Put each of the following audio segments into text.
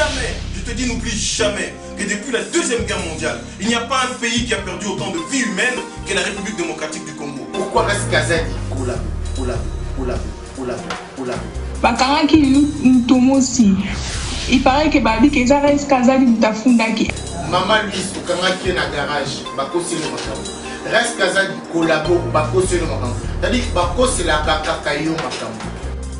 jamais, je te dis n'oublie jamais que depuis la Deuxième Guerre mondiale, il n'y a pas un pays qui a perdu autant de vies humaines que la République démocratique du Congo. Pourquoi reste Kazadi Bakangaki Ntomosi. Il paraît que Babi Keza reste Kazadi Mutafundaki. Maman Luis, Kangaki na garage, Bako c'est le makambo. Reste Kazadi collabo, Bako c'est le makambo. C'est-à-dire Bako c'est la kakakayo makambo.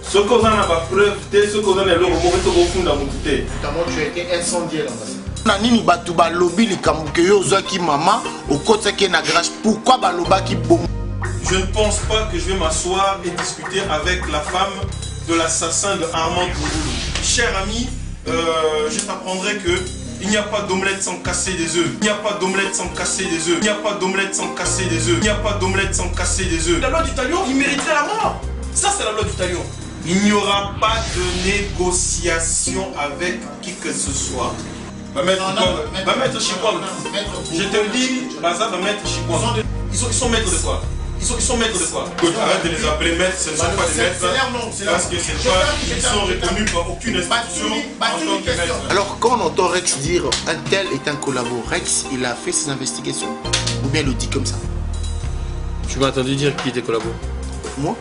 Ce qu'on a pas preuve, ce qu'on a le moment au fond de la montée. Notamment tu as été incendié l'ambassade. Nanini Batouba lobby les Kambukeyo Zaki Mama au côté qui na garage. Pourquoi Baloba qui bombe? Je ne pense pas que je vais m'asseoir et discuter avec la femme de l'assassin de Armand Bouloulou. Cher ami, je t'apprendrai que il n'y a pas d'omelette sans casser des œufs. Il n'y a pas d'omelette sans casser des œufs. Il n'y a pas d'omelette sans casser des œufs. Il n'y a pas d'omelette sans casser des œufs. La loi du talion, il mériterait la mort. Ça, c'est la loi du talion. Il n'y aura pas de négociation avec qui que ce soit. Va mettre Chikwang. Je te le dis, Baza va mettre Chikwang. Ils sont maîtres de quoi? Ils sont maîtres de quoi? Arrête de les appeler maîtres, ce ne sont pas des maîtres. Parce que ils sont reconnus par aucune institution en tant que maîtres. Alors quand on entend Rex dire un tel est un collabo, Rex il a fait ses investigations? Ou bien il le dit comme ça? Tu m'as entendu dire qui était collabo? Moi?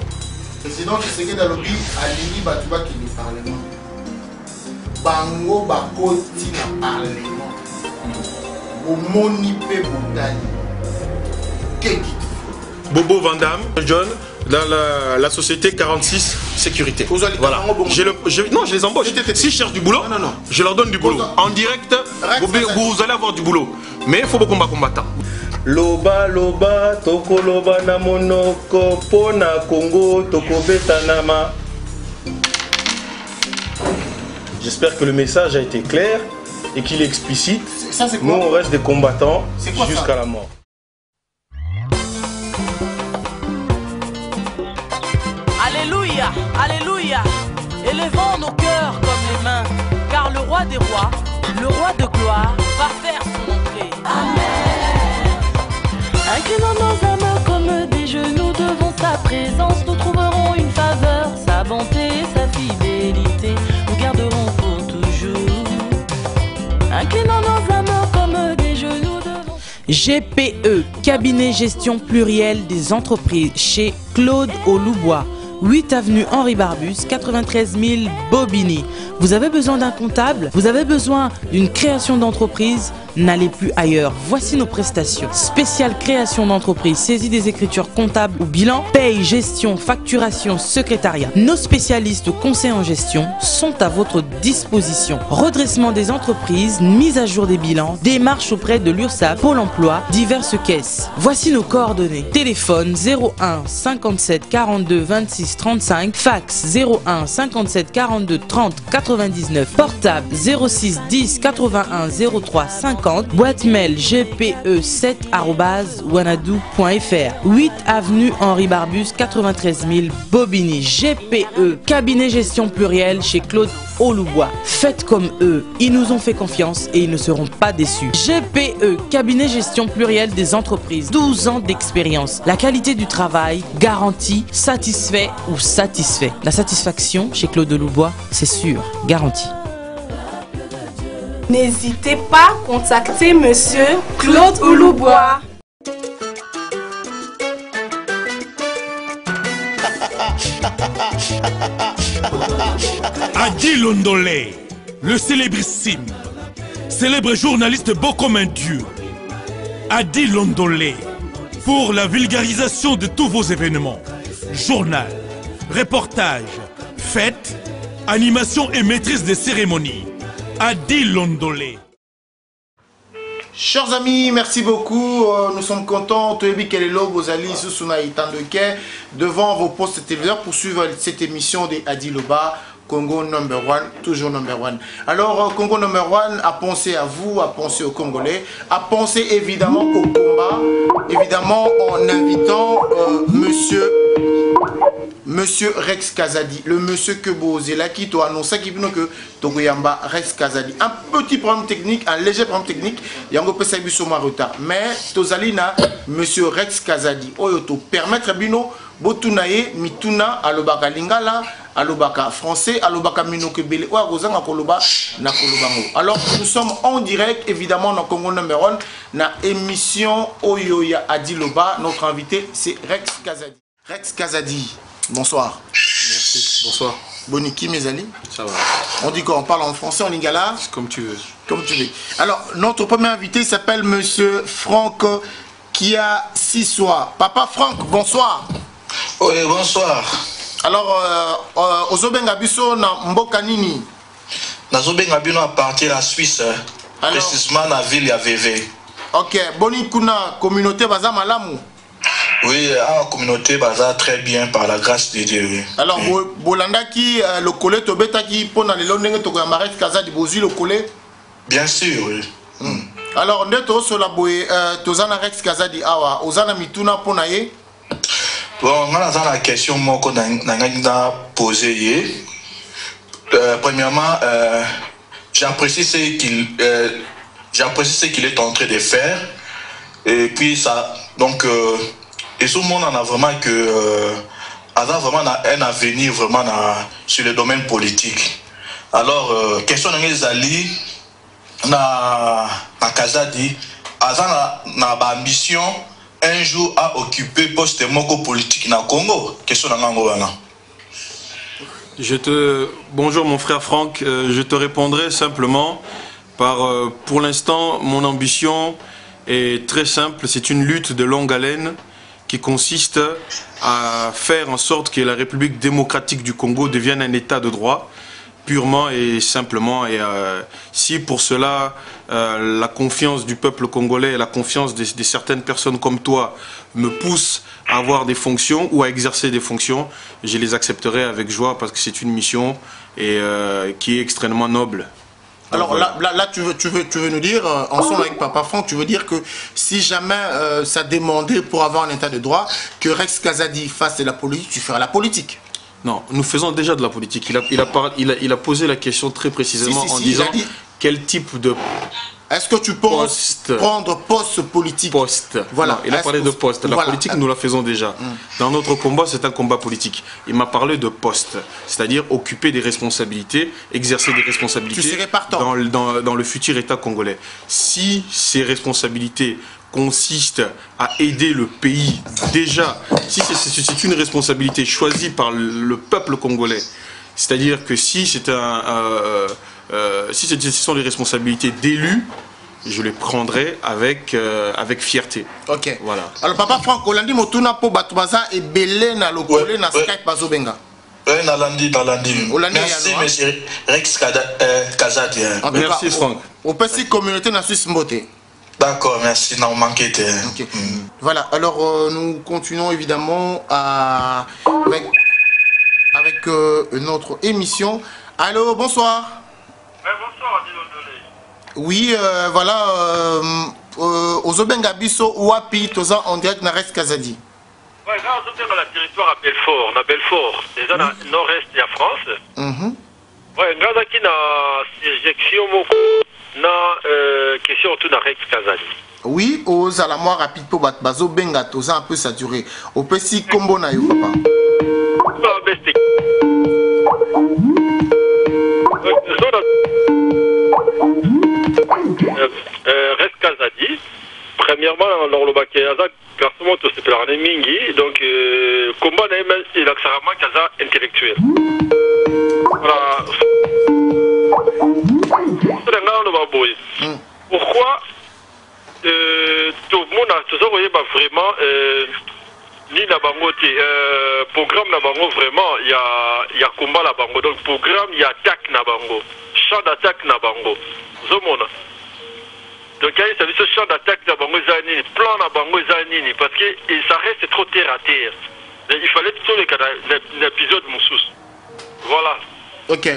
Président Tshisekedi Dalobi Alini Batouba qui est parlement. Bango Bakoti na parlement. Bomoni pe Boutani. Keki. Bobo Vandam, John, dans la société 46 Sécurité. Voilà. Non, je les embauche. S'ils cherchent du boulot, je leur donne du boulot. En direct, vous allez avoir du boulot. Mais il faut beaucoup de combattants. Loba loba toko loba na monoko pona Congo toko betanama. J'espère que le message a été clair et qu'il est explicite. Nous on reste des combattants jusqu'à la mort. Alléluia, alléluia. Élevons nos cœurs comme les mains, car le roi des rois, le roi de gloire, va faire son entrée. Amen. Inclinant nos âmes comme des genoux devant sa présence, nous trouverons une faveur, sa bonté, sa fidélité, nous garderons pour toujours. Inclinant nos âmes comme des genoux devant... GPE, cabinet gestion pluriel des entreprises, chez Claude Auloubois. 8 avenue Henri Barbus, 93 000 Bobigny. Vous avez besoin d'un comptable? Vous avez besoin d'une création d'entreprise? N'allez plus ailleurs. Voici nos prestations. Spéciale création d'entreprise, saisie des écritures comptables ou bilan, paye, gestion, facturation, secrétariat. Nos spécialistes conseils en gestion sont à votre disposition. Redressement des entreprises, mise à jour des bilans, démarche auprès de l'URSSAF, Pôle emploi, diverses caisses. Voici nos coordonnées. Téléphone 01 57 42 26 35, fax 01 57 42 30 99, portable 06 10 81 03 50, boîte mail gpe7@wanadoo.fr, 8 avenue Henri Barbus, 93 000 Bobigny. GPE, cabinet gestion pluriel chez Claude Auloubois. Faites comme eux, ils nous ont fait confiance et ils ne seront pas déçus. GPE, cabinet gestion pluriel des entreprises, 12 ans d'expérience. La qualité du travail, garantie, satisfait ou satisfait. La satisfaction chez Claude Auloubois, c'est sûr, garantie. N'hésitez pas à contacter Monsieur Claude Auloubois. Adi Londolé, le célébrissime, célèbre journaliste beau comme un dieu. Adi Londolé, pour la vulgarisation de tous vos événements, journal, reportage, fêtes, animation et maîtrise des cérémonies. Adi Londolé. Chers amis, merci beaucoup. Nous sommes contents. Devant vos postes téléviseurs pour suivre cette émission de Adi Loba, Congo number one, toujours number one. Alors, Congo number one a pensé à vous, a pensé aux Congolais, a pensé évidemment au combat, évidemment en invitant Monsieur Rex Kazadi, le monsieur que Bozela qui t'a annoncé que Togoyamba Rex Kazadi. Un petit problème technique, un léger problème technique, il y a un peu de retard. Mais Tozalina, monsieur Rex Kazadi, Oyoto, permettre Bino, Botunaye, Mituna, Alobaka Lingala, alobaka français, alobaka minokebele, ou akozanga koloba na kolobango. Alors nous sommes en direct évidemment dans Congo Number One, na émission Oyoya Adiloba. Notre invité c'est Rex Kazadi. Rex Kazadi, bonsoir. Merci, bonsoir. Boniki mes amis. Ça va. On dit qu'on parle en français, en lingala. Comme tu veux. Comme tu veux. Alors notre premier invité s'appelle Monsieur Franck Kia Sissoa. Papa Franck, bonsoir. Oui, bonsoir. Alors, Ozobenga biso na mboka nini? Nazobenga bino à partir de la Suisse, précisément dans la ville de VV. Ok, boni kuna communauté baza malamu. Oui, la communauté baza très bien par la grâce de Dieu. Alors, bolanda ki le collet tobeta ki pona le londenge to ko Rex Kazadi bozi le collet? Bien sûr, oui. Alors, ndeto so la boye tozana Rex Kazadi awa, ozana mituna pona ye? Bon, moi, dans la question que je posée, premièrement, j'apprécie ce qu'il est en train de faire. Et puis, ça, donc, et tout le monde en a vraiment vraiment un avenir vraiment sur le domaine politique. Alors, question de Zali, na Kazadi, na ambition. Un jour à occuper poste moko politique na Congo. Question na ngango wana. Bonjour mon frère Franck, je te répondrai simplement par pour l'instant mon ambition est très simple, c'est une lutte de longue haleine qui consiste à faire en sorte que la République démocratique du Congo devienne un état de droit purement et simplement, et si pour cela la confiance du peuple congolais et la confiance de certaines personnes comme toi me poussent à avoir des fonctions ou à exercer des fonctions, je les accepterai avec joie parce que c'est une mission et, qui est extrêmement noble. Alors voilà. là tu veux nous dire, ensemble avec Papa Franck, tu veux dire que si jamais ça demandait pour avoir un état de droit que Rex Kazadi fasse de la politique, tu feras la politique? Non, nous faisons déjà de la politique. Il a posé la question très précisément en disant quel type de... Est-ce que tu penses prendre poste politique? Poste. Voilà. Non, il a parlé de poste. La politique, nous la faisons déjà. Dans notre combat, c'est un combat politique. Il m'a parlé de poste, c'est-à-dire occuper des responsabilités, exercer des responsabilités tu serais partant dans le futur État congolais. Si ces responsabilités consiste à aider le pays, déjà, si c'est une responsabilité choisie par le peuple congolais, c'est-à-dire que si c'est ce sont les responsabilités d'élus, je les prendrai avec fierté. Ok. Voilà. Alors Papa Franck, Olandi motuna po batubaza et belé na lokole na Skype bazobenga. Nalandi. Merci monsieur Rex Kazadi. Merci Franck. Au petit communauté na Suisse mbote. D'accord, merci. Non, manqué. Okay. Voilà, alors nous continuons évidemment avec notre émission. Allô, bonsoir. Bonsoir, Adilondolé. Oui, voilà, Ozobenga Bisso, Wapi, Toza, en direct na Rex Kazadi. Ouais, là, on est dans le territoire à Belfort. On a Belfort, déjà dans le nord-est de la France. Ouais, on a qui na surjection moko. Na question autour de Rex Kazadi. Oui, aux à la moi rapide pour bazo benga toza un peu saturé. Au petit combo na yo papa. Rex Kazadi. Premièrement, dans le baquet Azak, classement tout c'est la mingi. Donc combat na il a clairement Kaza intellectuel. Voilà. Pourquoi tout le monde a vraiment ni la bangote programme la bango vraiment il y a combat la bango donc programme il y a attaque na bango champ d'attaque na bango zomona donc il y a ce champ d'attaque na bango zanini plan na bango zanini parce que ça reste trop terre à terre il fallait plutôt l'épisode Moussous voilà. Ok,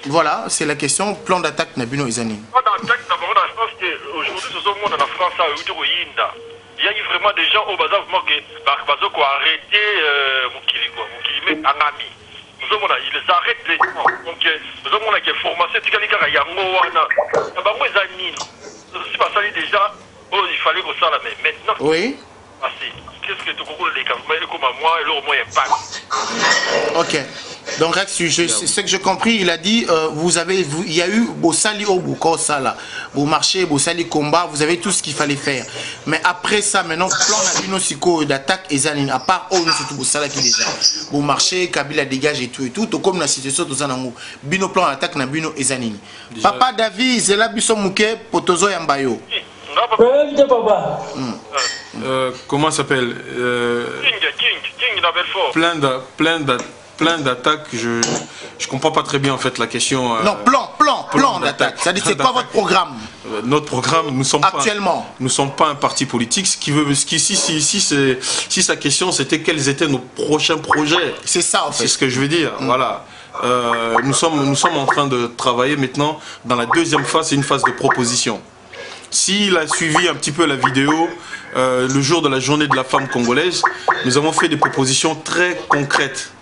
voilà, c'est la question. Plan d'attaque Nabino Izani. Plan d'attaque, je pense qu'aujourd'hui, ce sont monde en France, il y a eu vraiment des gens au bazar qui ont arrêté Moukili, un ami. Ils arrêtent les gens. Donc, nous avons une formation, il déjà, il fallait que ça, mais maintenant. Oui. Qu'est-ce que tu as dit comme moi et l'autre moyen pas. Ok. Donc Rex, ce que j'ai compris, il a dit, il y a eu Bossali Obuko Sala, vous marchez, Bossali combat, vous avez tout ce qu'il fallait faire. Mais après ça, maintenant, plan Nabino Siko d'attaque et Zanine, à part Oyo surtout Bossala qui déjà, vous marchez, Kabila dégage et tout, tout comme la situation de Zanango, Bino plan attaque Nabino et Zanine. Papa David, c'est là Bisso Mouké, Potozo Yambayo. Comment ça s'appelle King la Belfort. Plein d'attaques, je comprends pas très bien en fait la question. Non, plan d'attaque. C'est-à-dire c'est quoi votre programme? Notre programme, nous sommes sommes pas un parti politique. Si sa question c'était quels étaient nos prochains projets. C'est ça en fait. C'est ce que je veux dire. Voilà. Nous sommes en train de travailler maintenant dans la deuxième phase, c'est une phase de proposition. S'il a suivi un petit peu la vidéo, le jour de la journée de la femme congolaise, nous avons fait des propositions très concrètes.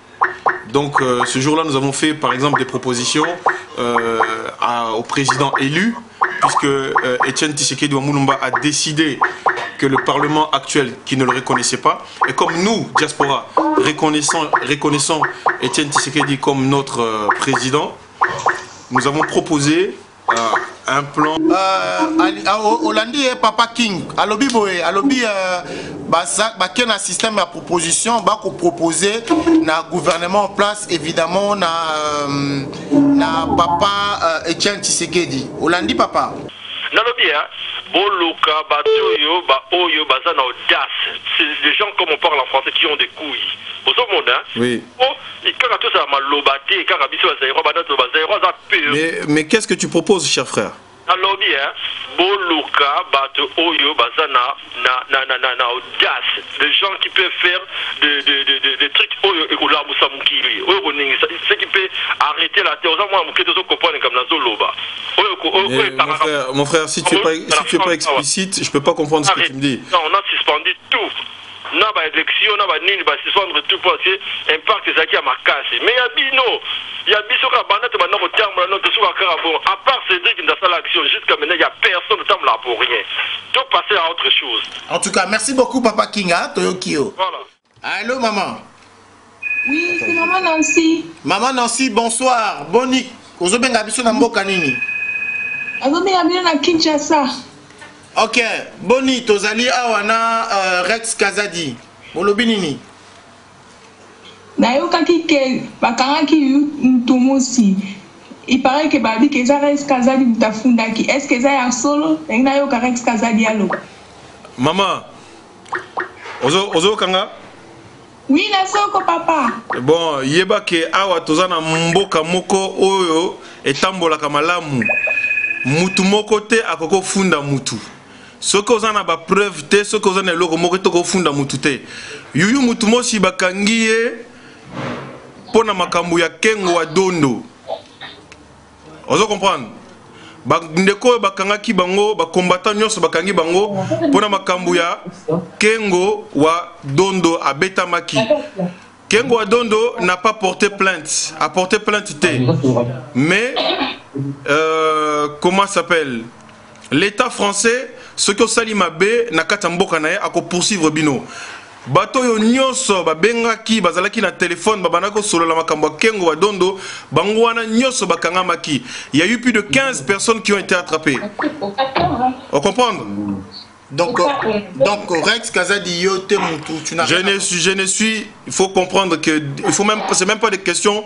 Donc ce jour-là, nous avons fait par exemple des propositions au président élu, puisque Etienne Tshisekedi Wamulumba a décidé que le Parlement actuel, qui ne le reconnaissait pas, et comme nous, diaspora, reconnaissons Etienne Tshisekedi comme notre président, nous avons proposé un plan. Hollandi et Papa King, alobi boye, alobi baké na système de proposition, bako proposer na gouvernement en place évidemment na Papa Etienne Tshisekedi. Hollandi papa. Nalobi boluka batoyo ba oyo bazana audace. C'est des gens comme on parle en français qui ont des couilles. Oui. Mais qu'est-ce que tu proposes, cher frère? Alors bien, boluka bato oyo bazana na audace. Des gens qui peuvent faire des trucs oyo ekola musamukiri. Oyo ningi ce qui peut arrêter la terre. Moi muketo zo comprendre comme na zoloba. Mon frère, si tu es pas explicite, je peux pas comprendre ce que tu me dis. Non, on a suspendu tout. Na ba élection na ba nini ba suspendre tout parce que impact ezaki à ma casse. Mais ya bino, ya biso ka bana te bana ko tamba na to suka ka bon. À part Cédric dans sa action jusqu'à maintenant, il y a personne de tamba là pour rien. Tout passer à autre chose. En tout cas, merci beaucoup Papa Kinga, Toyokio. Voilà. Allô maman. Oui, c'est maman Nancy. Maman Nancy, bonsoir. Boni, ozobenga biso na mboka nini? Azobenga biso na Kinshasa. Ok, Boni, tozali awana Rex Kazadi. Bolobi nini? Nayokaki ke bakangaki Ntomosi. Il paraît que babi que ça Rex Kazadi mutafundaki. Est-ce que ça ya solo? Nayoka Rex Kazadi alo. Maman. Ozo kanga? Oui, na soko papa. Bon, yeba ke awa tozana mboka moko oyo etambola kamalamu. Mutu moko te akoko funda mutu. Ce que vous en avez preuve, ce que vous en avez le mutu te. Yuyu mutu mosi bakangiye pona makambu ya kengo wa dondo. Ozo comprendre? Ndeko bakangaki bango, ba combattant nyonso bakangi bango pona makambu ya kengo wa dondo abeta maki. Kengo wa dondo n'a pas porté plainte, a porté plainte te. Mais comment ça s'appelle? L'État français, ce que Salima B na katamboka na ye ako poursuivre bino. Bato yo nyonso ba bengaki bazalaki na téléphone babanako solo la makambo kengo wa dondo bango wana nyonso bakanga maki. Il y a eu plus de 15 personnes qui ont été attrapées. On comprend? Donc Rex Kazadi yote mutu tu n'as je ne suis, il faut comprendre que il faut même c'est même pas des questions.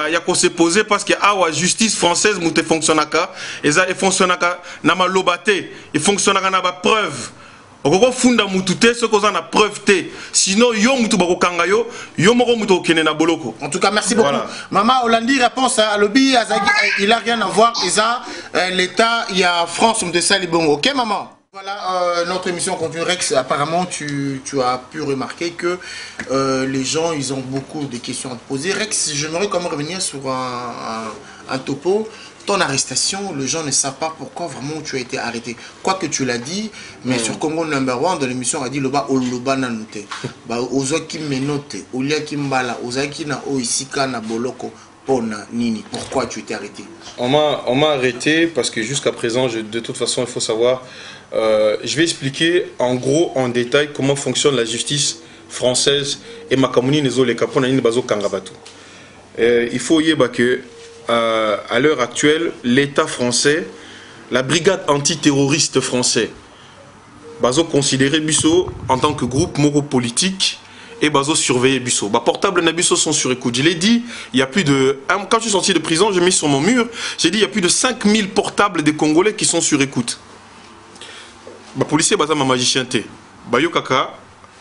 Il y a qu'on s'est posé parce que la justice française ne fonctionne pas. Et ça fonctionne pas. Na malobate. Il fonctionne pas na preuve. Oko funda mutute ce qu'on a preuve te. Sinon yo mutu bako kangayo yo moko mutu okene na boloko. En tout cas merci beaucoup. Voilà. Maman Hollandi réponse à lobby il a rien à voir l'état il y a France de Salibongo. OK maman? Voilà, notre émission continue. Rex, apparemment tu as pu remarquer que les gens ils ont beaucoup de questions à te poser. Rex, j'aimerais quand même revenir sur un topo. Ton arrestation, les gens ne savent pas pourquoi vraiment tu as été arrêté. Quoi que tu l'as dit, mais sur Congo Number One, dans l'émission, on a dit Loba Oloba Nanote. Ozoki Menote, Oliaki Mbala, Ozaki na Oisika na Boloko. Nini, pourquoi tu étais arrêté? On m'a arrêté parce que jusqu'à présent, de toute façon, il faut savoir. Je vais expliquer en gros, en détail, comment fonctionne la justice française et Makamuni Nezo les Kapona Bazo Kangabatu. il faut y que à l'heure actuelle, l'État français, la brigade antiterroriste français, bazo considéré Busso en tant que groupe politique et bazo surveiller Busso. Portable na Busso sont sur écoute. Je l'ai dit, il y a plus de... Quand je suis sorti de prison, j'ai mis sur mon mur, j'ai dit il y a plus de 5000 portables des Congolais qui sont sur écoute. Policier baza ma magicien té. Bayo kaka,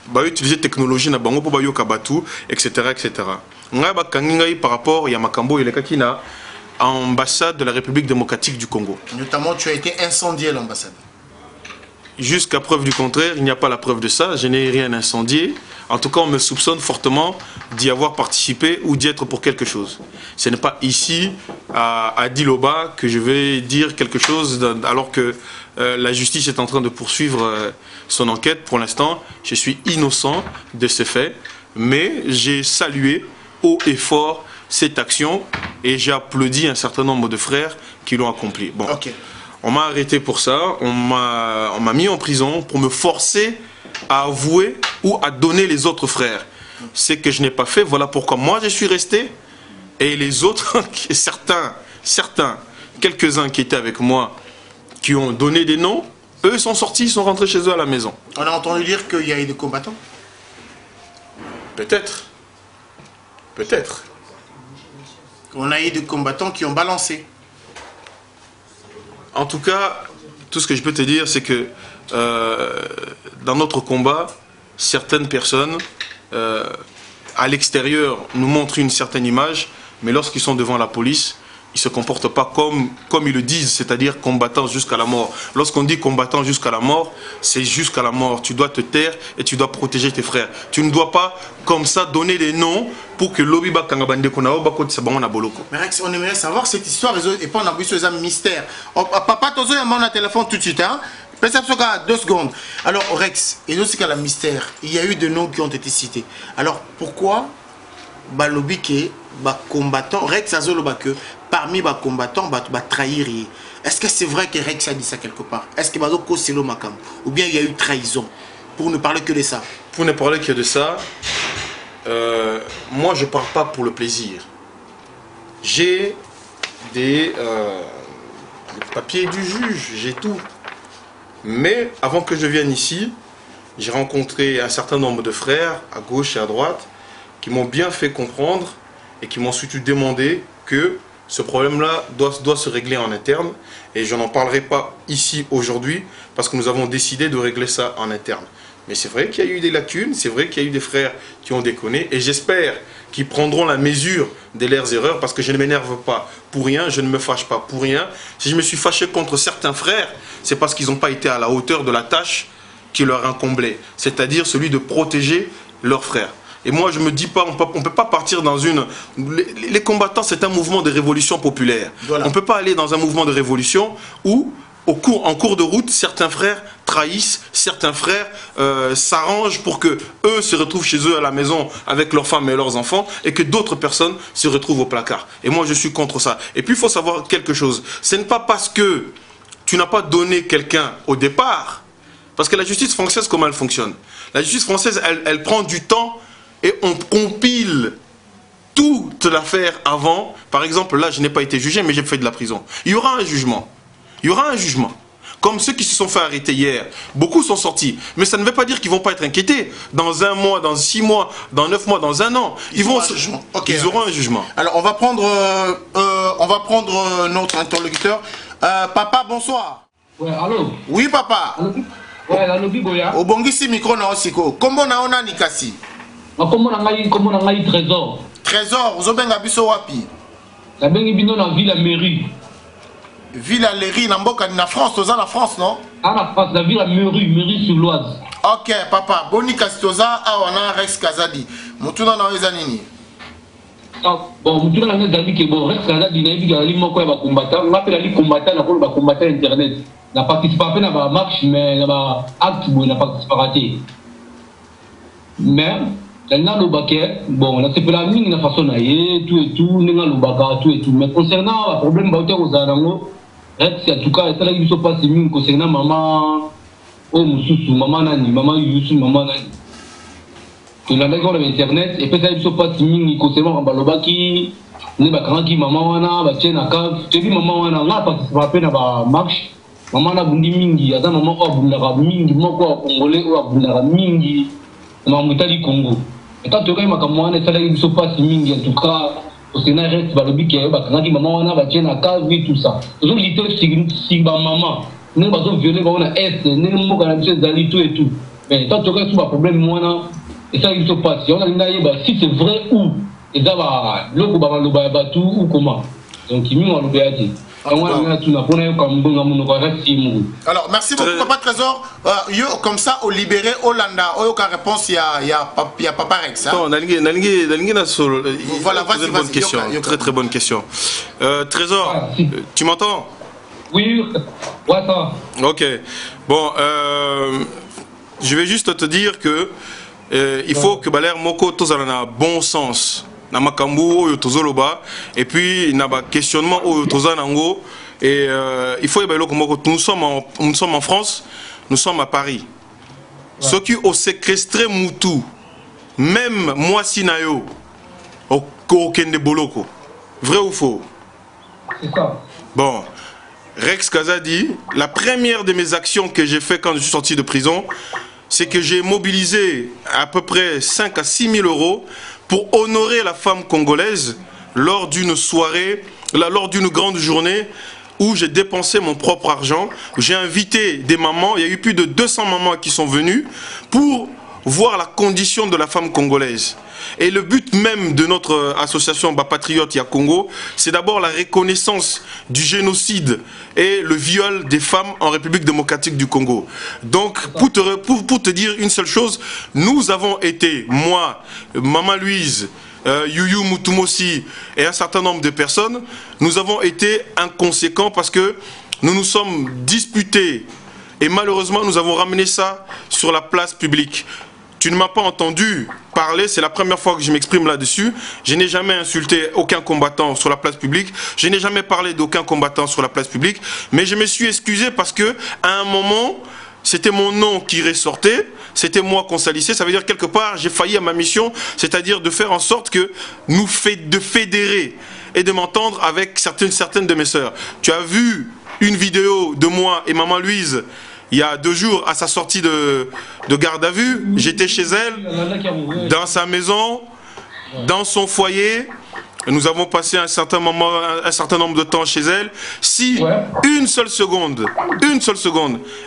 bayo utiliser technologie na bango pour bayo kabatu, etc. etc. Nga ba kangingai par rapport ya makambo et le kakina à l'ambassade de la République démocratique du Congo. Notamment, tu as été incendié à l'ambassade. Jusqu'à preuve du contraire, il n'y a pas la preuve de ça. Je n'ai rien incendié. En tout cas, on me soupçonne fortement d'y avoir participé ou d'y être pour quelque chose. Ce n'est pas ici, à Diloba, que je vais dire quelque chose alors que la justice est en train de poursuivre son enquête. Pour l'instant, je suis innocent de ces faits, mais j'ai salué haut et fort cette action et j'ai applaudi un certain nombre de frères qui l'ont accompli. Bon. Okay. On m'a arrêté pour ça, on m'a mis en prison pour me forcer à avouer ou à donner les autres frères. C'est que je n'ai pas fait, voilà pourquoi moi je suis resté. Et les autres, certains, quelques-uns qui étaient avec moi, qui ont donné des noms, eux sont sortis, ils sont rentrés chez eux à la maison. On a entendu dire qu'il y a eu des combattants? Peut-être. Peut-être. On a eu des combattants qui ont balancé. En tout cas, tout ce que je peux te dire, c'est que dans notre combat, certaines personnes, à l'extérieur, nous montrent une certaine image, mais lorsqu'ils sont devant la police, ils ne se comportent pas comme ils le disent, c'est-à-dire combattants jusqu'à la mort. Lorsqu'on dit combattant jusqu'à la mort, c'est jusqu'à la mort. Tu dois te taire et tu dois protéger tes frères. Tu ne dois pas, comme ça, donner des noms pour que l'Obiba Kangabande Konao Bako Tsabamona Boloko. Mais Rex, on aimerait savoir cette histoire et pas on a vu ce mystère. Papa, tu as mon téléphone tout de suite, hein? 2 secondes. Alors, Rex, et aussi qu'à la mystère, il y a eu des noms qui ont été cités. Alors, pourquoi Balobike, combattant, Rex Azoloba que parmi les combattants, trahir? Est-ce que c'est vrai que Rex a dit ça quelque part? Est-ce que Bazoko c'est le Makam? Ou bien il y a eu trahison? Pour ne parler que de ça. Pour ne parler que de ça, moi je ne parle pas pour le plaisir. J'ai des papiers du juge, j'ai tout. Mais avant que je vienne ici, j'ai rencontré un certain nombre de frères à gauche et à droite qui m'ont bien fait comprendre et qui m'ont surtout demandé que ce problème-là doit se régler en interne. Et je n'en parlerai pas ici aujourd'hui parce que nous avons décidé de régler ça en interne. Mais c'est vrai qu'il y a eu des lacunes, c'est vrai qu'il y a eu des frères qui ont déconné et j'espère qu'ils prendront la mesure de leurs erreurs parce que je ne m'énerve pas pour rien, je ne me fâche pas pour rien. Si je me suis fâché contre certains frères, c'est parce qu'ils n'ont pas été à la hauteur de la tâche qui leur incomblait, c'est-à-dire celui de protéger leurs frères. Et moi, je ne me dis pas, on ne peut pas partir dans une... Les combattants, c'est un mouvement de révolution populaire. Voilà. On ne peut pas aller dans un mouvement de révolution où, en cours de route, certains frères trahissent, certains frères s'arrangent pour que eux se retrouvent chez eux à la maison avec leurs femmes et leurs enfants et que d'autres personnes se retrouvent au placard. Et moi, je suis contre ça. Et puis, il faut savoir quelque chose. Ce n'est pas parce que tu n'as pas donné quelqu'un au départ, parce que la justice française, comment elle fonctionne? La justice française, elle prend du temps et on compile toute l'affaire avant. Par exemple, là, je n'ai pas été jugé, mais j'ai fait de la prison. Il y aura un jugement. Il y aura un jugement. Comme ceux qui se sont fait arrêter hier. Beaucoup sont sortis. Mais ça ne veut pas dire qu'ils ne vont pas être inquiétés. Dans 1 mois, dans 6 mois, dans 9 mois, dans 1 an. Ils auront un jugement. Alors, on va prendre notre interlocuteur. Papa, bonsoir. Ouais, allô? Oui, papa. Ouais, allô, Biboya. Au bongisi micro na osiko. Comment on a nikasi? Comment on a trésor? Trésor, Zobenga biso wapi? La bengi bino na ville à mairie. Ville à Léry, na France, toza la France, non? Ah, la France, la ville à mairie sur l'Oise. Ok, papa, boni kastoza, awana Rex Kazadi. Mutuna na weza nini? Bon, mutuna na weza nini bon, Rex Kazadi na ibi gali moko ya combattant, on appelle ali combattant na ko combattant internet. Na participé à la marche mais na acte bon na participé raté. Mais là le baquet, bon, là c'est pour la mine na façon na tout et tout, ninga le baka tout et tout. Mais concernant le problème baute aux anango, Rex en tout cas, ça là il se passe mine concernant maman oh mususu, maman nani, maman Youssou, maman nani. Que la maison de internet et puis ça il se passe mine concernant balobaki ne bakangi maman wana batie na cave tebi maman wana nga participer na ba marche maman na bundi mingi aza maman o abundaka mingi moko congolais o abundaka mingi na mutali Congo eta to kai makambo wana sala biso passe mingi en tout cas au Sénat reste balobi ke bakangi maman wana batie na cave tout ça zo lito si ba maman ne bazo violer ba wana est ne moko na biso zali tout et tout mais tant to kai sous ba problème wana et ça il se passe on a si c'est vrai ou et d'abord le ba maloba batu ou comment donc il m'a lobé ati alors merci beaucoup Papa Trésor yo comme ça au libéré Hollanda aucun réponse il y a Papa Rex non nalingi na solo voilà vas-y bonne question très bonne question Trésor tu m'entends oui ouais ça OK bon je vais juste te dire que il faut que Baler Moko tozala bon sens na makambu oyo tozoloba et puis na ba questionnement oyo tozanango et il faut yeba loko moko nous sommes en France, nous sommes à Paris. Ceux qui ont séquestré Moutou, même moi Sinayo au Kende Boloko. Vrai ou faux? C'est ça. Bon, Rex Kazadi, la première de mes actions que j'ai fait quand je suis sorti de prison, c'est que j'ai mobilisé à peu près 5 à 6 000 euros pour honorer la femme congolaise lors d'une soirée, lors d'une grande journée où j'ai dépensé mon propre argent. J'ai invité des mamans, il y a eu plus de 200 mamans qui sont venues pour voir la condition de la femme congolaise. Et le but même de notre association Patriote Ya Congo, c'est d'abord la reconnaissance du génocide et le viol des femmes en République démocratique du Congo. Donc, pour te dire une seule chose, nous avons été, moi, Maman Louise, Yuyu Moutumosi et un certain nombre de personnes, nous avons été inconséquents parce que nous nous sommes disputés et malheureusement nous avons ramené ça sur la place publique. Tu ne m'as pas entendu parler, c'est la première fois que je m'exprime là-dessus. Je n'ai jamais insulté aucun combattant sur la place publique. Je n'ai jamais parlé d'aucun combattant sur la place publique. Mais je me suis excusé parce que à un moment, c'était mon nom qui ressortait. C'était moi qu'on salissait. Ça veut dire quelque part, j'ai failli à ma mission, c'est-à-dire de faire en sorte que nous fédérer et de m'entendre avec certaines de mes sœurs. Tu as vu une vidéo de moi et Maman Louise il y a 2 jours, à sa sortie de garde à vue. J'étais chez elle, dans sa maison, dans son foyer. Nous avons passé un certain nombre de temps chez elle. Si une seule seconde,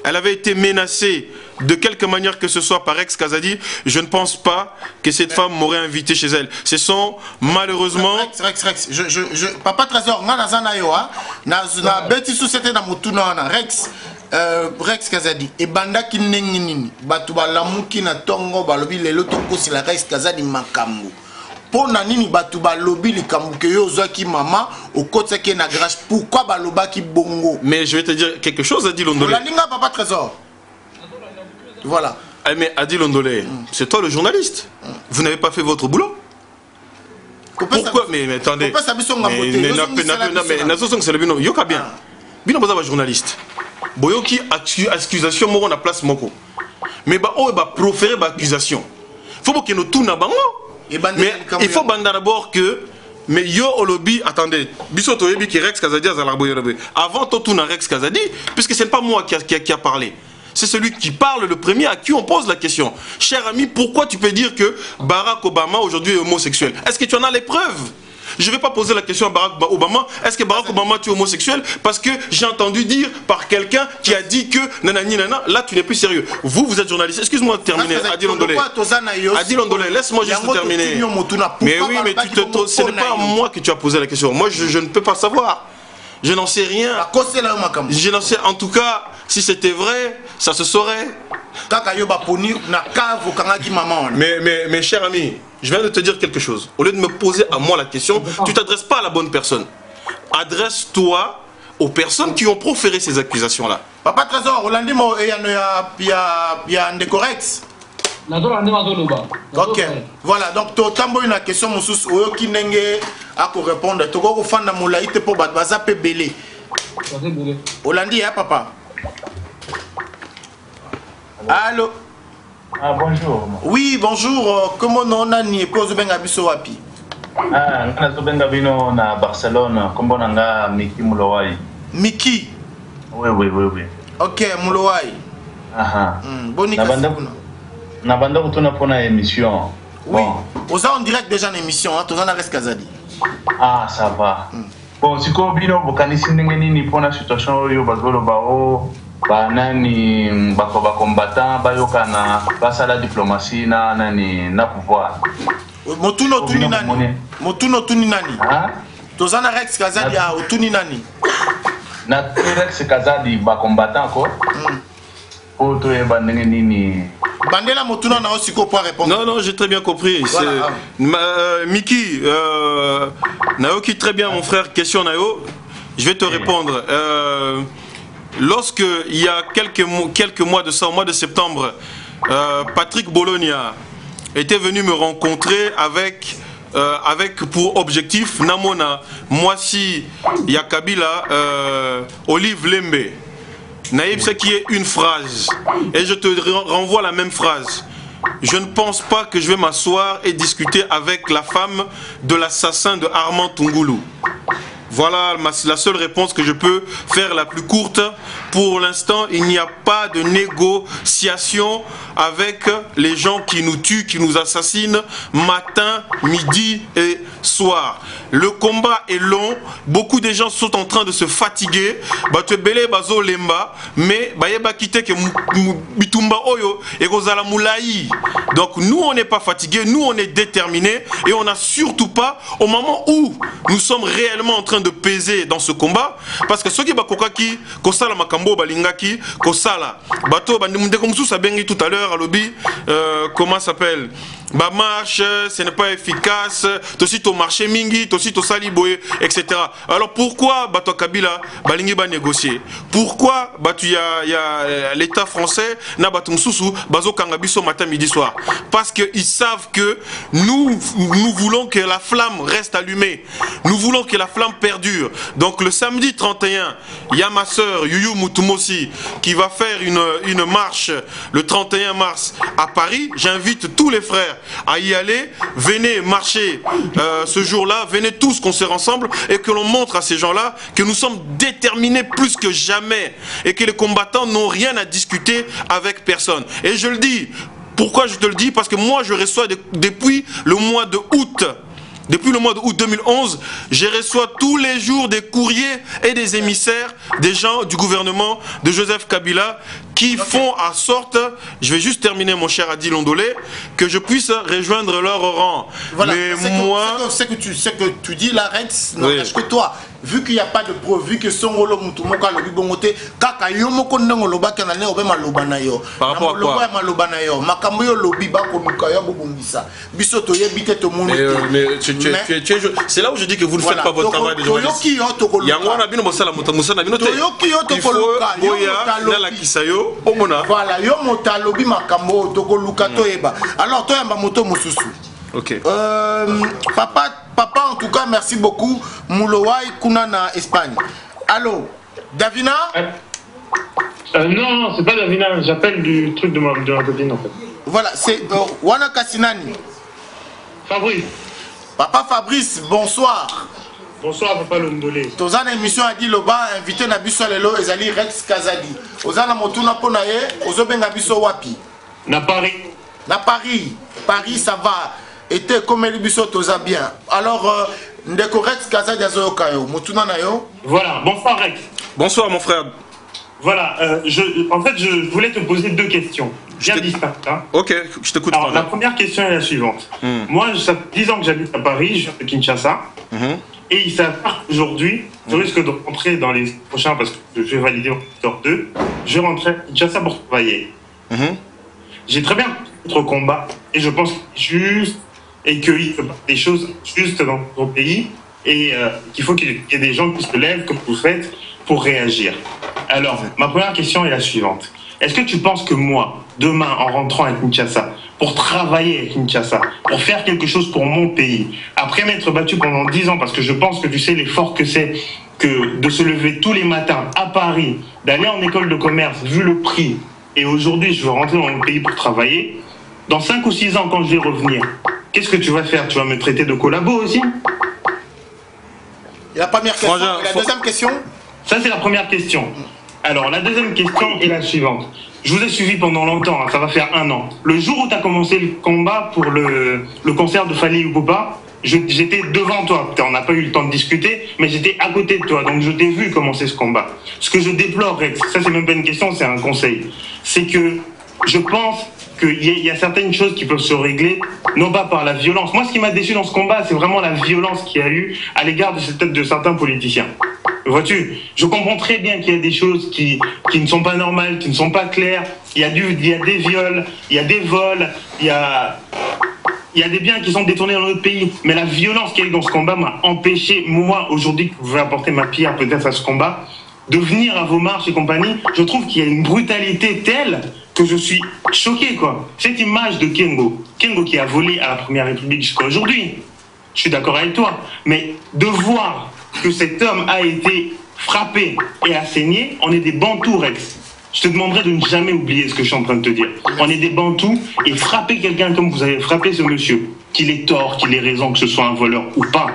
elle avait été menacée de quelque manière que ce soit par Rex Kazadi, je ne pense pas que cette femme m'aurait invité chez elle. Ce sont malheureusement... Rex, Papa Trésor, Rex Kazadi et banda ki nengi nini batu balamuki na tongo balobi lelo tokosi la Rex Kazadi makambo pona nini batu balobi likambo ke yo zwaki mama okotsa ke na grâce pourquoi balobaki bongo. Mais je vais te dire quelque chose, Adi Londolé. La linga Papa Trésor. Voilà. Mais Adi Londolé, c'est toi le journaliste. Vous n'avez pas fait votre boulot. Pourquoi? Mais attendez. Mais journaliste. Boyoki accusation moko na place moko. Mais ba o ba proférer ba accusation. Faut que nous tourne bango. Mais il faut banda d'abord que mais yo olobi attendez, biso to yebi ki Rex Kazadi azalaboyobe. Avant to tourne Rex Kazadi puisque ce n'est pas moi qui a parlé. C'est celui qui parle le premier à qui on pose la question. Cher ami, pourquoi tu peux dire que Barack Obama aujourd'hui est homosexuel? Est-ce que tu en as les preuves? Je ne vais pas poser la question à Barack Obama. Est-ce que Barack Obama tu es homosexuel? Parce que j'ai entendu dire par quelqu'un qui a dit que nanani nana. Là tu n'es plus sérieux. Vous êtes journaliste. Excuse-moi de terminer. Adi Londolé. Adi Londolé, laisse-moi juste terminer. Mais oui, mais ce n'est pas à moi que tu as posé la question. Moi je ne peux pas savoir. Je n'en sais rien. Je n'en sais. En tout cas, si c'était vrai, ça se saurait. Mais cher ami, je viens de te dire quelque chose. Au lieu de me poser à moi la question, tu ne t'adresses pas à la bonne personne. Adresse-toi aux personnes qui ont proféré ces accusations-là. Papa Trésor, Rolandimo, il y a un décorrex. Ok, voilà, donc tu as une question, qui n'est pas à répondre. Tu as une question pour Baza Pébélé. Holandi, hein, papa? Allô? Ah, bonjour. Oui, bonjour. Comment on a ni pose ben abiso wapi? Ah, nga nazobenga bino na Barcelone, kombo nanga Miki Mulowai. Miki? Oui. Ok, Mulowai. Aha. Boni Kasibuna. Na banda kutuna pona émission. Oui. Oza en direct déjà en émission, hein, Tozana Res Kazadi. Ah, ça va. Bon, siko bino bokanisi ndenge nini pona situation oyo bazolo bao banani bako ba combattant bayokana basala diplomatie na pouvoir. Motuno tuni nani? Motuno tuni nani? Ah? Tozana Rex Kazadi a otuni nani? Na Rex Kazadi ba combattant ko. Auto e bandenge nini? Bandela Motuno na osiko pour répondre. Non, j'ai très bien compris. Voilà. Miki, Naoki, très bien mon frère, question Nao. Je vais te répondre. Lorsque il y a quelques mois de ça, au mois de septembre, Patrick Bologna était venu me rencontrer avec pour objectif Namona, Moisi, Yakabila, Olive Lembe. Naïb, c'est qui est une phrase. Et je te renvoie la même phrase. Je ne pense pas que je vais m'asseoir et discuter avec la femme de l'assassin de Armand Tungulu. Voilà la seule réponse que je peux faire, la plus courte. Pour l'instant, il n'y a pas de négociation avec les gens qui nous tuent, qui nous assassinent matin, midi et soir. Le combat est long. Beaucoup de gens sont en train de se fatiguer. Mais donc nous, on n'est pas fatigués. Nous, on est déterminés. Et on n'a surtout pas, au moment où nous sommes réellement en train de peser dans ce combat, parce que ceux qui bakokaki kosala makambo balingaki kosala bato bandimundeko sabengi tout à l'heure à lobby comment s'appelle ba marche, ce n'est pas efficace, tosi to marché mingi, tosi to sali boye, etc. Alors pourquoi bato Kabila balingi ba négocier? Pourquoi bato y a l'État français na bato msusu bazo kanga biso matin midi soir? Parce que ils savent que nous voulons que la flamme reste allumée. Nous voulons que la flamme perdure. Donc le samedi 31, il y a ma sœur Yuyu Mutumosi qui va faire une marche le 31 mars à Paris. J'invite tous les frères à y aller. Venez marcher ce jour-là. Venez tous qu'on se rassemble et que l'on montre à ces gens-là que nous sommes déterminés plus que jamais et que les combattants n'ont rien à discuter avec personne. Et je le dis. Pourquoi je te le dis? Parce que moi je reçois depuis le mois de août. Depuis le mois de août 2011, je reçois tous les jours des courriers et des émissaires des gens du gouvernement de Joseph Kabila qui font en sorte, je vais juste terminer mon cher Adi Londolé, que je puisse rejoindre leur rang. Voilà, mais moi... Ce que tu dis, la Rex n'engage que toi. Vu qu'il n'y a pas de preuve, vu que son rôle mutumoka lobi bongote, kaka yomoko nango loba kanane obe maloba na yo. Par rapport à quoi? Maloba na yo. Makambo yo lobi ba konuka yo bobongisa. Biso to yebite to mono. Mais c'est là où je dis que vous ne faites pas votre travail de journaliste. Yango na bino mosala musana bino te. Il faut boya na la kisayo omona. Voilà, yo mota lobi makambo to koluka to eba. Alors to yamba moto mususu. Ok. Papa, en tout cas, merci beaucoup. Mulowai Kunana, Espagne. Allô, Davina? Non, c'est pas Davina, j'appelle du truc de ma copine en fait. Voilà, c'est Wana Kassinani. Fabrice. Papa Fabrice, bonsoir. Bonsoir, Papa Londolé. Tozana émission Adi Loba, invité Nabiso Lelo, Ezali Rex Kazadi. Ozana Motuna Ponaye, Ozobenga Biso Wapi. Na Paris. Na Paris. Paris, ça va. Était comme les bisous toza bien. Alors, Ndeko Rex Kazadi Azoyo Kayo, Motuna Nayo. Voilà, bonsoir Rex. Bonsoir mon frère. Voilà, en fait, je voulais te poser deux questions. Bien distinctes. Hein. Ok, je t'écoute. Alors, la première question est la suivante. Moi, ça fait 10 ans que j'habite à Paris, je viens de Kinshasa. Et il s'avère qu'aujourd'hui, je risque de rentrer dans les prochains, parce que je vais valider en secteur 2, je rentrerai à Kinshasa pour travailler. J'ai très bien notre combat, et je pense qu'il est juste, et qu'il faut des choses justes dans ton pays, et qu'il faut qu'il y ait des gens qui se lèvent, comme vous faites, pour réagir. Alors, ma première question est la suivante. Est-ce que tu penses que moi, demain, en rentrant à Kinshasa, pour travailler à Kinshasa, pour faire quelque chose pour mon pays, après m'être battu pendant 10 ans, parce que je pense que tu sais l'effort que c'est que de se lever tous les matins à Paris, d'aller en école de commerce, vu le prix, et aujourd'hui je veux rentrer dans mon pays pour travailler, dans 5 ou 6 ans, quand je vais revenir, qu'est-ce que tu vas faire? Tu vas me traiter de collabo aussi? La première question. Et la deuxième question? Ça, c'est la première question. Alors, la deuxième question est la suivante. Je vous ai suivi pendant longtemps, hein, ça va faire 1 an. Le jour où tu as commencé le combat pour le concert de Fally Ipupa, j'étais devant toi. On n'a pas eu le temps de discuter, mais j'étais à côté de toi. Donc, je t'ai vu commencer ce combat. Ce que je déplore, Rex, ça, c'est même pas une question, c'est un conseil. C'est que je pense qu'il y a certaines choses qui peuvent se régler, non pas par la violence. Moi, ce qui m'a déçu dans ce combat, c'est vraiment la violence qu'il y a eu à l'égard de certains politiciens. Vois-tu, je comprends très bien qu'il y a des choses qui ne sont pas normales, qui ne sont pas claires. Il y a des viols, il y a des vols, il y a des biens qui sont détournés dans notre pays. Mais la violence qu'il y a eu dans ce combat m'a empêché, moi, aujourd'hui, que vous pouvez apporter ma pierre peut-être à ce combat, de venir à vos marches et compagnie. Je trouve qu'il y a une brutalité telle que je suis choqué, quoi. Cette image de Kengo qui a volé à la Première République jusqu'à aujourd'hui, je suis d'accord avec toi, mais de voir que cet homme a été frappé et a saigné, on est des bantous, Rex. Je te demanderai de ne jamais oublier ce que je suis en train de te dire. On est des bantous, et frapper quelqu'un comme vous avez frappé ce monsieur, qu'il ait tort, qu'il ait raison, que ce soit un voleur ou pas,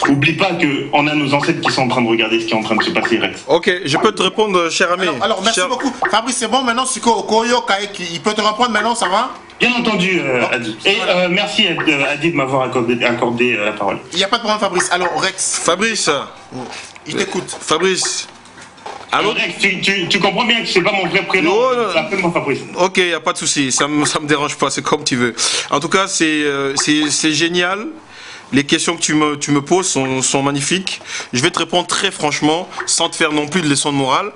Oublie pas qu'on a nos ancêtres qui sont en train de regarder ce qui est en train de se passer, Rex. Ok, je peux te répondre, cher ami. Alors merci beaucoup. Fabrice, c'est bon, maintenant, Koyo, il peut te répondre maintenant, ça va? Bien entendu, Adi. Et merci, Adi, de m'avoir accordé la parole. Il n'y a pas de problème, Fabrice. Alors, Rex. Fabrice. Il t'écoute. Fabrice. Allô? Rex, tu comprends bien que c'est pas mon vrai prénom. Appelle-moi Fabrice. Ok, il n'y a pas de souci. Ça me dérange pas, c'est comme tu veux. En tout cas, c'est génial. Les questions que tu me poses sont magnifiques. Je vais te répondre très franchement, sans te faire non plus de leçon de morale,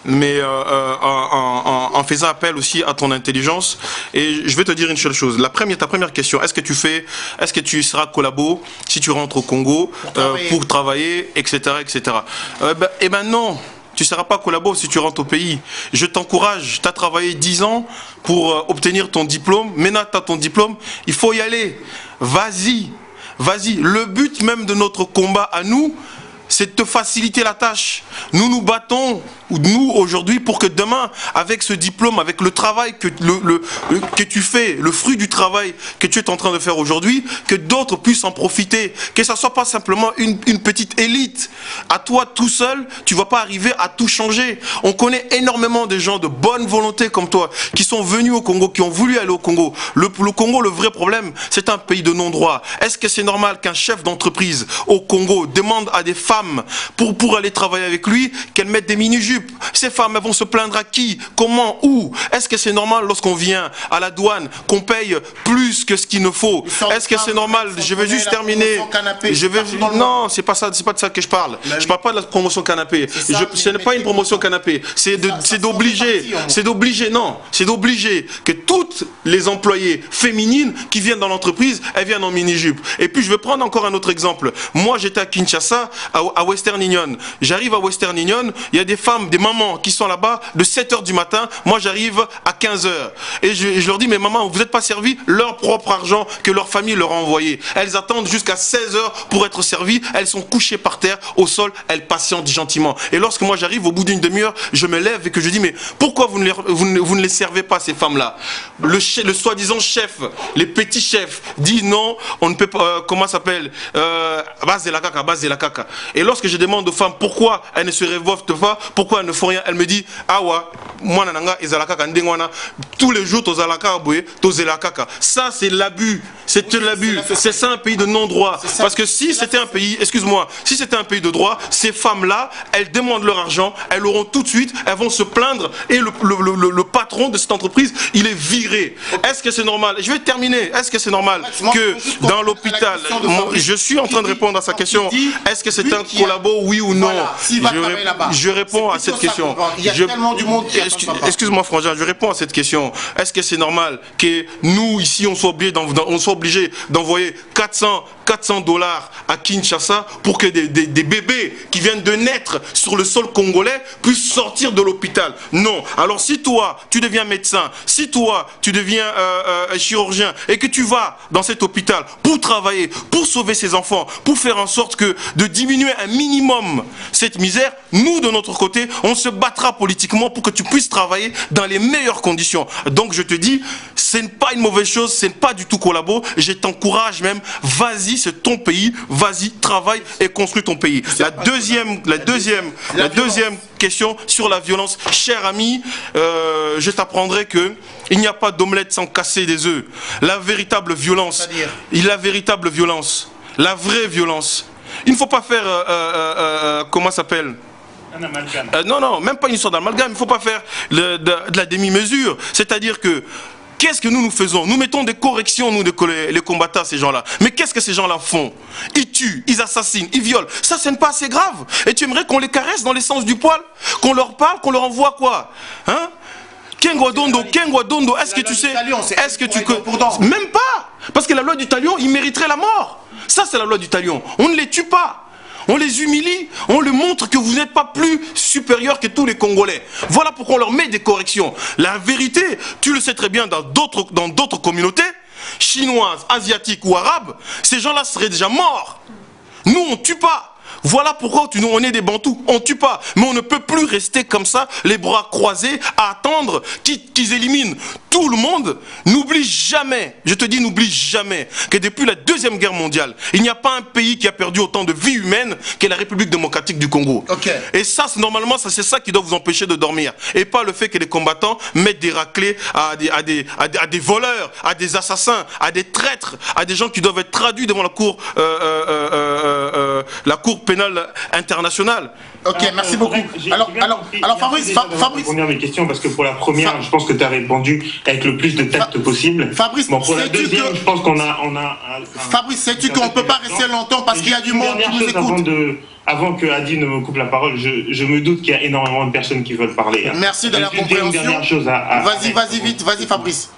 mais en faisant appel aussi à ton intelligence. Et je vais te dire une seule chose. Ta première question, est-ce que tu seras collabo si tu rentres au Congo pour travailler, etc. etc. Eh ben non. Tu ne seras pas collabo si tu rentres au pays. Je t'encourage, tu as travaillé 10 ans pour obtenir ton diplôme. Maintenant, tu as ton diplôme, il faut y aller. Vas-y. Vas-y, le but même de notre combat à nous, c'est de te faciliter la tâche. Nous nous battons, nous aujourd'hui, pour que demain, avec ce diplôme, avec le travail que tu fais, le fruit du travail que tu es en train de faire aujourd'hui, que d'autres puissent en profiter. Que ça ne soit pas simplement une petite élite. À toi tout seul, tu ne vas pas arriver à tout changer. On connaît énormément de gens de bonne volonté comme toi, qui sont venus au Congo, qui ont voulu aller au Congo. Le Congo, le vrai problème, c'est un pays de non-droit. Est-ce que c'est normal qu'un chef d'entreprise au Congo demande à des femmes pour aller travailler avec lui, qu'elles mettent des mini-jupes? Ces femmes, elles vont se plaindre à qui? Comment? Où? Est-ce que c'est normal lorsqu'on vient à la douane qu'on paye plus que ce qu'il ne faut? Est-ce que c'est normal? Je vais juste terminer. Non, c'est pas de ça que je parle. Je parle pas de la promotion canapé. Ce n'est pas une promotion canapé. C'est d'obliger. Non, c'est d'obliger que toutes les employées féminines qui viennent dans l'entreprise, elles viennent en mini-jupe. Et puis je vais prendre encore un autre exemple. Moi, j'étais à Kinshasa, à Western Union. J'arrive à Western Union, il y a des femmes, des mamans qui sont là-bas de 7 h du matin. Moi, j'arrive à 15 h. Et je leur dis, mais maman, vous n'êtes pas servi leur propre argent que leur famille leur a envoyé. Elles attendent jusqu'à 16 h pour être servies. Elles sont couchées par terre, au sol. Elles patientent gentiment. Et lorsque moi, j'arrive, au bout d'une demi-heure, je me lève et que je dis, mais pourquoi vous ne les servez pas, ces femmes-là? Le soi-disant chef, les petits chefs, dit non, on ne peut pas, comment ça s'appelle, base de la caca. Et lorsque je demande aux femmes pourquoi elles ne se révoltent pas, pourquoi elles ne font rien, elles me disent, ah ouais, moi nananga ezalaka ndengwana, tous les jours tozalaka boye tozelaka. Ça c'est l'abus, c'est l'abus. C'est ça un pays de non-droit. Parce que si c'était un pays, excuse-moi, si c'était un pays de droit, ces femmes-là, elles demandent leur argent, elles l'auront tout de suite, elles vont se plaindre et le patron de cette entreprise, il est viré. Est-ce que c'est normal? Je vais terminer. Est-ce que c'est normal que dans l'hôpital, je suis en train de répondre à sa question, est-ce que c'est un collabo, oui ou non? Je réponds à cette question. Excuse-moi Frangin, je réponds à cette question. Est-ce que c'est normal que nous ici on soit obligé d'envoyer 400 $400 à Kinshasa pour que des bébés qui viennent de naître sur le sol congolais puissent sortir de l'hôpital. Non. Alors si toi, tu deviens médecin, si toi, tu deviens chirurgien et que tu vas dans cet hôpital pour travailler, pour sauver ces enfants, pour faire en sorte que de diminuer un minimum cette misère, nous, de notre côté, on se battra politiquement pour que tu puisses travailler dans les meilleures conditions. Donc je te dis, ce n'est pas une mauvaise chose, ce n'est pas du tout collabo. Je t'encourage même, vas-y, c'est ton pays, vas-y, travaille et construis ton pays. La deuxième question sur la violence, cher ami, je t'apprendrai que il n'y a pas d'omelette sans casser des œufs. La véritable violence, la vraie violence. Il ne faut pas faire, comment ça s'appelle ? Un amalgame. Non, même pas une histoire d'amalgame, il ne faut pas faire de la demi-mesure. C'est-à-dire que, qu'est-ce que nous faisons? Nous mettons des corrections, nous, les combattants, ces gens-là. Mais qu'est-ce que ces gens-là font? Ils tuent, ils assassinent, ils violent. Ça, ce n'est pas assez grave. Et tu aimerais qu'on les caresse dans les sens du poil? Qu'on leur parle, qu'on leur envoie quoi? Hein? Kengo Dondo, est-ce que tu sais? Est-ce que tu... Même pas! Parce que la loi du talion, il mériterait la mort. Ça, c'est la loi du talion. On ne les tue pas. On les humilie, on leur montre que vous n'êtes pas plus supérieur que tous les Congolais. Voilà pourquoi on leur met des corrections. La vérité, tu le sais très bien, dans d'autres communautés, chinoises, asiatiques ou arabes, ces gens-là seraient déjà morts. Nous, on ne tue pas. Voilà pourquoi on est des Bantous, on ne tue pas. Mais on ne peut plus rester comme ça, les bras croisés, à attendre qu'ils éliminent tout le monde. N'oublie jamais, je te dis n'oublie jamais, que depuis la Deuxième Guerre mondiale, il n'y a pas un pays qui a perdu autant de vies humaines que la République démocratique du Congo. Okay. Et ça, normalement, c'est ça qui doit vous empêcher de dormir. Et pas le fait que les combattants mettent des raclés à des voleurs, à des assassins, à des traîtres, à des gens qui doivent être traduits devant la cour pénale internationale. Ok, merci beaucoup. Alors Fabrice, répondre à mes questions parce que pour la première, je pense que tu as répondu avec le plus de tact possible. Fabrice, bon, pour la deuxième, je pense qu'on a Fabrice, sais-tu qu'on ne peut pas rester longtemps parce qu'il y a du monde qui nous écoute. Avant que Adi ne me coupe la parole, je me doute qu'il y a énormément de personnes qui veulent parler. Hein. Merci de la compréhension. Une dernière chose vas-y vite, vas-y Fabrice.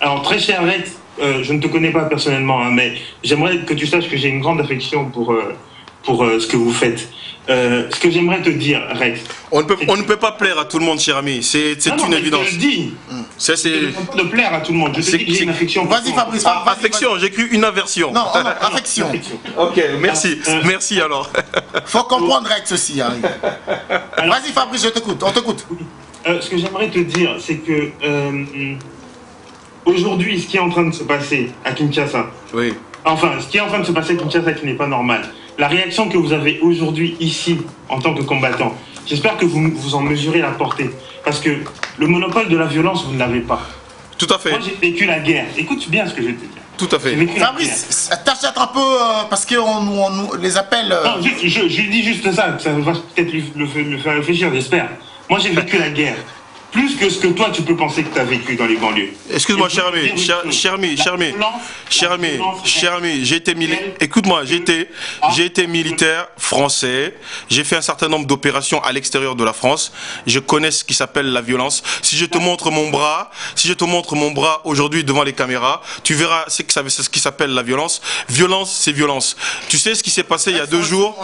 Alors très cher Rex, je ne te connais pas personnellement, hein, mais j'aimerais que tu saches que j'ai une grande affection pour ce que vous faites. Ce que j'aimerais te dire, Rex... On ne peut pas plaire à tout le monde, cher ami. C'est une évidence. Je te le dis. Je ne peux pas plaire à tout le monde. Je te dis que j'ai une affection. Vas-y, Fabrice. Affection, j'ai cru une aversion. Non, affection. Ok, merci. Merci alors. Faut comprendre Rex aussi. Hein. Vas-y, Fabrice, je t'écoute. On t'écoute. Ce que j'aimerais te dire, c'est que... aujourd'hui, ce qui est en train de se passer à Kinshasa... Oui. Enfin, ce qui est en train de se passer à Kinshasa qui n'est pas normal. La réaction que vous avez aujourd'hui ici, en tant que combattant, j'espère que vous en mesurez la portée. Parce que le monopole de la violence, vous ne l'avez pas. Tout à fait. Moi, j'ai vécu la guerre. Écoute bien ce que je vais te dire. Tout à fait. Fabrice, t'achètes un peu parce qu'on les appelle... Non, je dis juste ça. Ça va peut-être le faire réfléchir, j'espère. Moi, j'ai vécu la guerre. Plus que ce que toi tu peux penser que tu as vécu dans les banlieues. Excuse-moi, cher ami, j'ai été militaire. Écoute-moi, j'ai été militaire français. J'ai fait un certain nombre d'opérations à l'extérieur de la France. Je connais ce qui s'appelle la violence. Si je te montre mon bras, aujourd'hui devant les caméras, tu verras c'est ce qui s'appelle la violence. Violence, c'est violence. Tu sais ce qui s'est passé il y a 2 jours.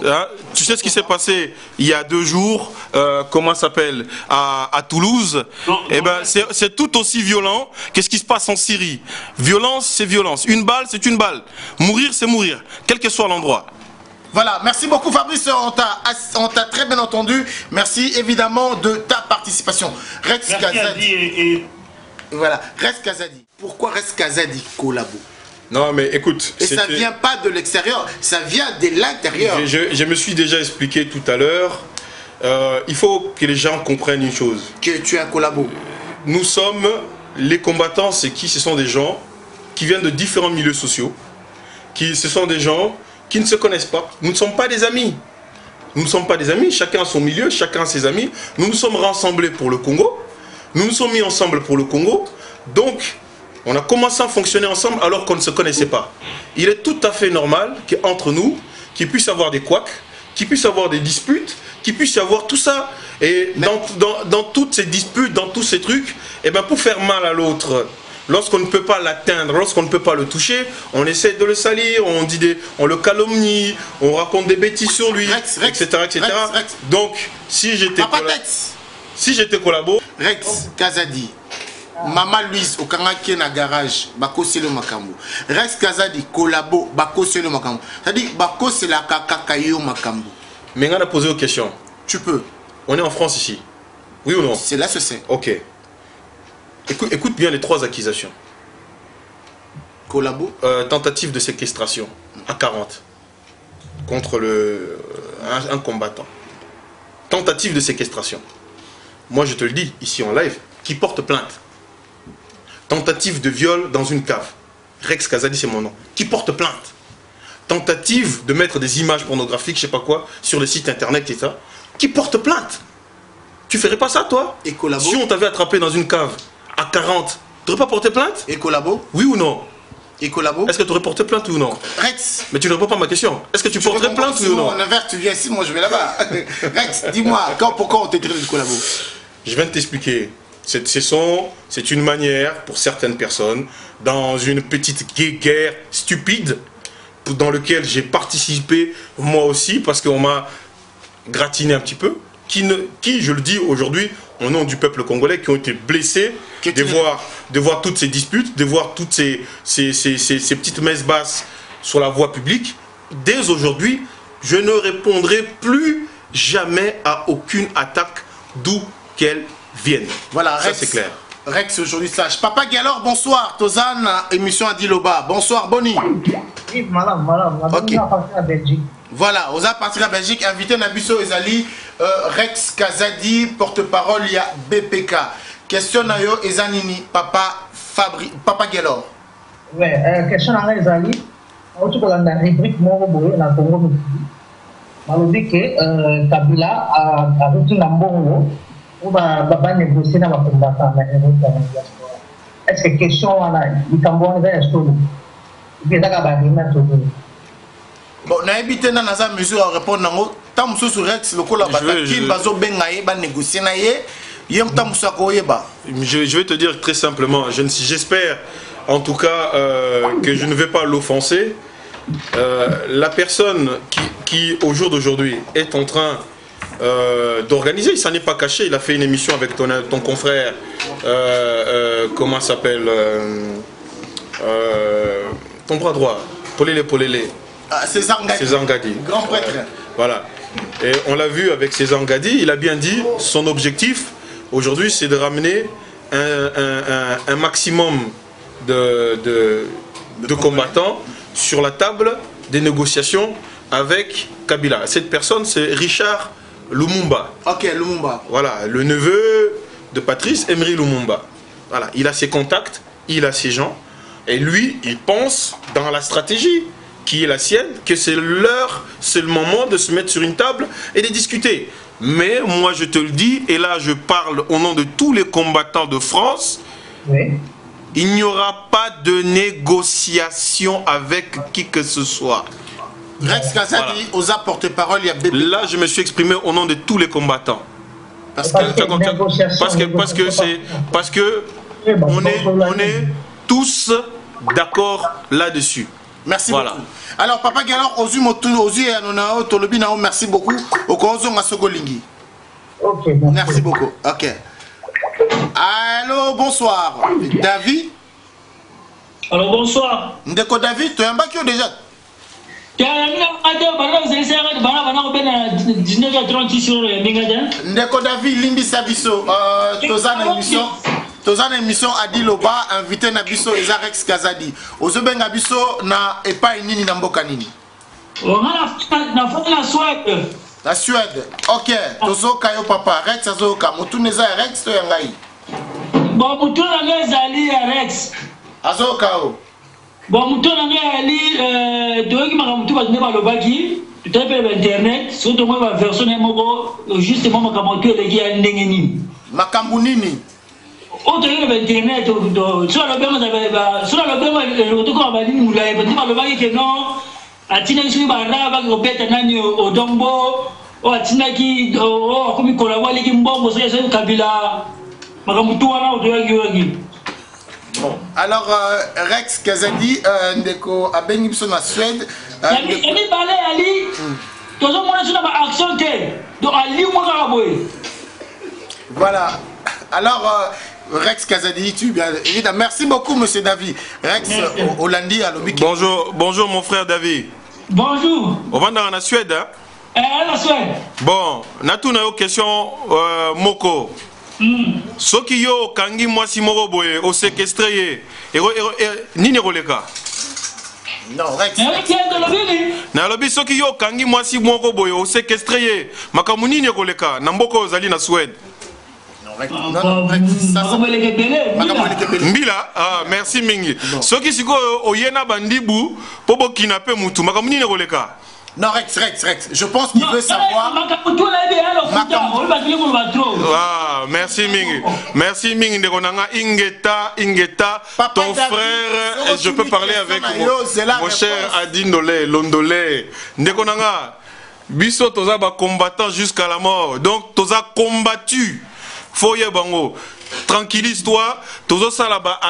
Hein? Tu sais ce qui s'est passé il y a 2 jours. Comment ça s'appelle à Toulouse, eh ben, c'est tout aussi violent que ce qui se passe en Syrie. Violence, c'est violence. Une balle, c'est une balle. Mourir, c'est mourir, quel que soit l'endroit. Voilà, merci beaucoup Fabrice, on t'a très bien entendu. Merci évidemment de ta participation. Rex Kazadi. Voilà, Rex Kazadi. Pourquoi Rex Kazadi collabo? Non mais écoute... Et ça vient pas de l'extérieur, ça vient de l'intérieur. Je me suis déjà expliqué tout à l'heure. Il faut que les gens comprennent une chose. Que tu es un collabo. Nous sommes les combattants, c'est qui? Ce sont des gens qui viennent de différents milieux sociaux. Ce sont des gens qui ne se connaissent pas. Nous ne sommes pas des amis. Nous ne sommes pas des amis, chacun a son milieu, chacun a ses amis. Nous nous sommes rassemblés pour le Congo. Nous nous sommes mis ensemble pour le Congo. Donc, on a commencé à fonctionner ensemble alors qu'on ne se connaissait pas. Il est tout à fait normal qu'entre nous, qu'il puisse y avoir des couacs, qu'il puisse y avoir des disputes, qu'il puisse y avoir tout ça. Et dans toutes ces disputes, dans tous ces trucs, et ben pour faire mal à l'autre, lorsqu'on ne peut pas l'atteindre, lorsqu'on ne peut pas le toucher, on essaie de le salir, on le calomnie, on raconte des bêtises sur lui, etc. Donc, si j'étais collabo... Rex Kazadi, Mama Louise, au Kangaké na garage, Bako c'est le makambo. Rex Kazadi, collabo, Bako c'est le makambo. C'est-à-dire, Bako c'est la kakakayo makambo. Mais on a posé aux questions. Tu peux. On est en France ici. Oui ou non? C'est là ce c'est. Ok. Écoute bien les 3 accusations. Collabo. Tentative de séquestration à 40 contre un combattant. Tentative de séquestration. Moi je te le dis ici en live, qui porte plainte. Tentative de viol dans une cave. Rex Kazadi c'est mon nom. Qui porte plainte. Tentative de mettre des images pornographiques, je sais pas quoi, sur les sites internet et ça. Qui porte plainte. Tu ferais pas ça toi? Et collabo. Si on t'avait attrapé dans une cave à 40, tu n'aurais pas porté plainte? Et collabo. Oui ou non? Et collabo. Est-ce que tu aurais porté plainte ou non? Rex. Mais tu ne réponds pas à ma question. Est-ce que tu porterais plainte ou non? En inverse, tu viens ici, moi je vais là-bas. Rex, dis-moi, pourquoi on t'écrit de collabo? Je viens de t'expliquer. C'est une manière pour certaines personnes, dans une petite guerre stupide, dans laquelle j'ai participé moi aussi, parce qu'on m'a gratiné un petit peu, qui, je le dis aujourd'hui, au nom du peuple congolais, qui ont été blessés de voir toutes ces disputes, de voir toutes ces petites messes basses sur la voie publique. Dès aujourd'hui, je ne répondrai plus jamais à aucune attaque d'où qu'elle vienne. Voilà, ça c'est clair. Rex aujourd'hui slash. Papa Galor, bonsoir. Tozan, émission Adiloba. Bonsoir, Bonnie. Ok. Voilà, on a parti à Belgique. Invité Nabiso Ezali, Rex Kazadi, porte-parole, il y a BPK. Question Nayo Ezanini, Papa Galor. Oui, question Nayo Ezali. En tout cas, dans la rubrique Morobo, dans le Congo, on dit que Kabila a retenu la Mbongo. On va négocier dans la combattant. Est-ce que question il Cambon est ce que il bon, on a évité dans la mesure à répondre à tant que Rex, le col je vais te dire très simplement, j'espère en tout cas que je ne vais pas l'offenser. La personne qui au jour d'aujourd'hui est en train d'organiser, il s'en est pas caché, il a fait une émission avec ton confrère, comment s'appelle, ton bras droit, Polélé. César Ngadi. Grand prêtre. Voilà. Et on l'a vu avec César Ngadi, il a bien dit, son objectif aujourd'hui c'est de ramener un maximum de combattants sur la table des négociations avec Kabila. Cette personne c'est Richard Lumumba. Ok, Lumumba. Voilà, le neveu de Patrice Emery Lumumba. Voilà, il a ses contacts, il a ses gens, et lui, il pense dans la stratégie qui est la sienne, que c'est le moment de se mettre sur une table et de discuter. Mais moi, je te le dis, et là, je parle au nom de tous les combattants de France, oui. Il n'y aura pas de négociation avec qui que ce soit. Rex Kazadi, aux porte-parole, il y a BPK. Là, je me suis exprimé au nom de tous les combattants. Parce que on est tous d'accord là-dessus. Merci beaucoup. Alors, Papa Galor, merci beaucoup. Merci beaucoup. Ok. Allô, bonsoir. David. Alors, bonsoir. Ndeko David, tu es un bac déjà. Ndeko David, Limbi Sabiso, Tozan émission Adiloba, invité Nabiso et Rex Kazadi. Ozoben Nabiso na epa nini na mboka nini? La Suède. Ok. Tozo kayo papa. Rex azoka. Mutuneza Rex to yangai. Bon mutuna ngezali Rex. Azoka o. Bon mutuna ngali doki makamutu bazine balobaki. Tutapela internet, surtout moi version moko justement makamutu eleki ya ndenge nini. Makambu nini? Autre internet sur le que non atina isu bara ba kopeta nani odombo o atina ki o komi kola wali ki mbongo so yeso Kabila makamutu wana odoyaki yoki. Bon, alors Rex Kazadi, ndeko abengi biso na Suède. Yami balé Ali. Tozo mona sur la action té. Donc Ali moi karaboy. Voilà. Alors Rex Kazadi, tu bien évidemment. Merci beaucoup monsieur David. Rex Hollandi à l'Obi. Bonjour mon frère David. Bonjour. On va dans la Suède hein? La Suède. Bon, na tuna yo question moko. Soki yo kangi mwasi moko boye o séquestré nini roleka. Non, Rex. Na lobi soki yo kangi mwasi moko boye o séquestré makamu nini roleka na mboko ozali na Suède. Mbila, merci mingi. Soki siko oyena bandibu pobo kinape mutu makamu nini roleka. Non, Rex, je pense qu'il veut savoir. Ah, merci Ming. Merci Ming de Ronanga Ingeta, ton frère, et je peux parler avec mon cher Adindolé, Londolé. Ndekonanga, biso toza ba combattant jusqu'à la mort. Donc toza combattu. Foye bango. Tranquillise-toi, tozo salaba